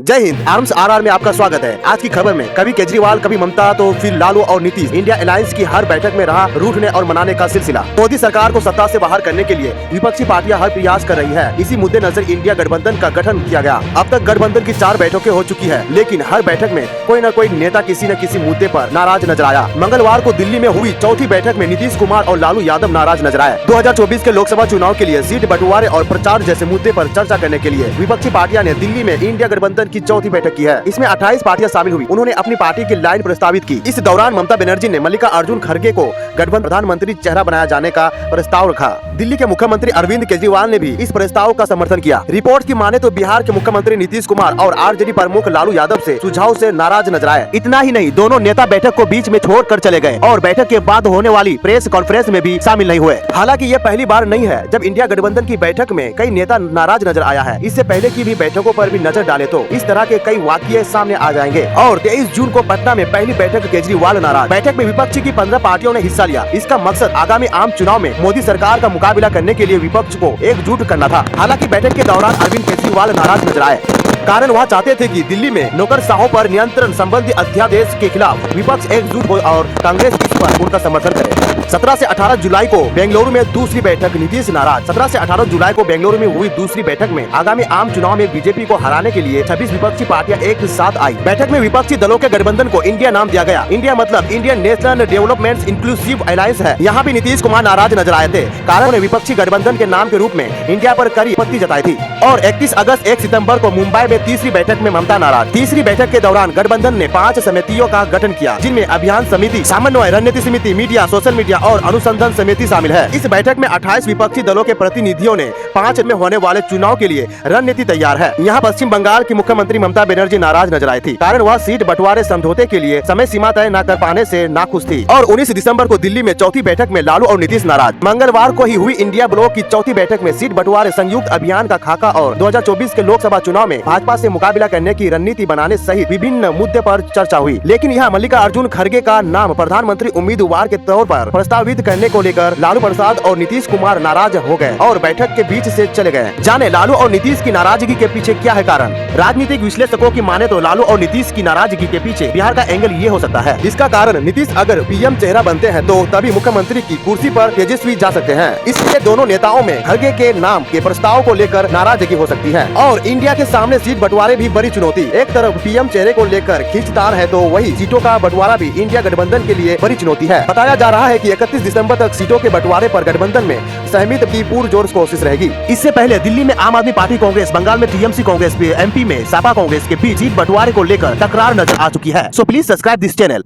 जय Hind. Arms RR में आपका स्वागत है। आज की खबर में कभी केजरीवाल, कभी ममता, तो फिर लालू और नीतीश। इंडिया अलायंस की हर बैठक में रहा रूठने और मनाने का सिलसिला। मोदी सरकार को सत्ता से बाहर करने के लिए विपक्षी पार्टियां हर प्रयास कर रही है। इसी मुद्दे नजर इंडिया गठबंधन का गठन किया गया। अब तक गठबंधन की 4 बैठकें हो चुकी है, लेकिन हर बैठक में कोई न कोई नेता किसी न किसी मुद्दे पर नाराज नजर आया। मंगलवार को दिल्ली में हुई चौथी बैठक में नीतीश कुमार और लालू यादव नाराज नजर आए। 2024 के लोकसभा चुनाव के लिए सीट बंटवारे और प्रचार जैसे मुद्दे पर चर्चा करने के लिए विपक्षी पार्टियां ने दिल्ली में इंडिया गठबंधन की चौथी बैठक की है। इसमें 28 पार्टियां शामिल हुई। उन्होंने अपनी पार्टी की लाइन प्रस्तावित की। इस दौरान ममता बनर्जी ने मल्लिकार्जुन खड़गे को गठबंधन प्रधानमंत्री चेहरा बनाया जाने का प्रस्ताव रखा। दिल्ली के मुख्यमंत्री अरविंद केजरीवाल ने भी इस प्रस्ताव का समर्थन किया। रिपोर्ट की माने तो बिहार के मुख्यमंत्री नीतीश कुमार और आरजेडी प्रमुख लालू यादव से सुझाव से नाराज नजर आए। इतना ही नहीं, दोनों नेता बैठक को बीच में छोड़कर चले गए और बैठक के बाद होने वाली प्रेस कॉन्फ्रेंस में भी शामिल नहीं हुए। हालांकि ये पहली बार नहीं है जब इंडिया गठबंधन की बैठक में कई नेता नाराज नजर आया है। इससे पहले की भी बैठकों पर भी नजर डाले तो इस तरह के कई वाकये सामने आ जाएंगे। और 23 जून को पटना में पहली बैठक केजरीवाल नाराज। बैठक में विपक्ष की 15 पार्टियों ने हिस्सा लिया। इसका मकसद आगामी आम चुनाव में मोदी सरकार का मुकाबला करने के लिए विपक्ष को एकजुट करना था। हालांकि बैठक के दौरान अरविंद केजरीवाल नाराज नजर आए। कारण वह चाहते थे कि दिल्ली में नौकरशाहों पर नियंत्रण संबंधी अध्यादेश के खिलाफ विपक्ष एकजुट हो और कांग्रेस इस पर उनका समर्थन करे। 17 से 18 जुलाई को बेंगलुरु में दूसरी बैठक, नीतीश नाराज। 17 से 18 जुलाई को बेंगलुरु में हुई दूसरी बैठक में आगामी आम चुनाव में बीजेपी को हराने के लिए 26 विपक्षी पार्टियां एक साथ आई। बैठक में विपक्षी दलों के गठबंधन को इंडिया नाम दिया गया। इंडिया मतलब Indian national development inclusive alliance है। यहाँ भी नीतीश कुमार नाराज नजर आए थे। कारण उन्हें विपक्षी गठबंधन के नाम के रूप में इंडिया पर कड़ी आपत्ति जताई थी। और 31 अगस्त 1 सितम्बर को मुंबई में तीसरी बैठक में ममता नाराज। तीसरी बैठक के दौरान गठबंधन ने 5 समितियों का गठन किया, जिनमें अभियान समिति, समन्वय, रणनीति समिति, मीडिया, सोशल मीडिया और अनुसंधान समिति शामिल है। इस बैठक में 28 विपक्षी दलों के प्रतिनिधियों ने 5 में होने वाले चुनाव के लिए रणनीति तैयार है। यहाँ पश्चिम बंगाल की मुख्यमंत्री ममता बनर्जी नाराज नजर आई थी। कारण वह सीट बंटवारे समझौते के लिए समय सीमा तय न कर पाने से नाखुश थी। और 19 दिसंबर को दिल्ली में चौथी बैठक में लालू और नीतीश नाराज। मंगलवार को ही हुई इंडिया ब्लॉक की चौथी बैठक में सीट बंटवारे, संयुक्त अभियान का खाका और 2024 के लोकसभा चुनाव में भाजपा से मुकाबला करने की रणनीति बनाने सहित विभिन्न मुद्दे पर चर्चा हुई। लेकिन यहाँ मल्लिकार्जुन खड़गे का नाम प्रधानमंत्री उम्मीदवार के तौर पर प्रस्तावित करने को लेकर लालू प्रसाद और नीतीश कुमार नाराज हो गए और बैठक के बीच से चले गए। जाने लालू और नीतीश की नाराजगी के पीछे क्या है कारण। राजनीतिक विश्लेषकों की माने तो लालू और नीतीश की नाराजगी के पीछे बिहार का एंगल ये हो सकता है। इसका कारण नीतीश अगर पीएम चेहरा बनते हैं तो तभी मुख्यमंत्री की कुर्सी पर तेजस्वी जा सकते हैं। इसलिए दोनों नेताओं में खड़गे के नाम के प्रस्ताव को लेकर नाराजगी हो सकती है। और इंडिया के सामने सीट बंटवारे भी बड़ी चुनौती। एक तरफ पीएम चेहरे को लेकर खींचतान है तो वही सीटों का बंटवारा भी इंडिया गठबंधन के लिए बड़ी चुनौती है। बताया जा रहा है कि 31 दिसंबर तक सीटों के बंटवारे पर गठबंधन में सहमति की पुरजोर कोशिश रहेगी। इससे पहले दिल्ली में आम आदमी पार्टी कांग्रेस, बंगाल में टीएमसी कांग्रेस, एमपी में सपा कांग्रेस के बीच सीट बंटवारे को लेकर तकरार नजर आ चुकी है। So please subscribe this channel.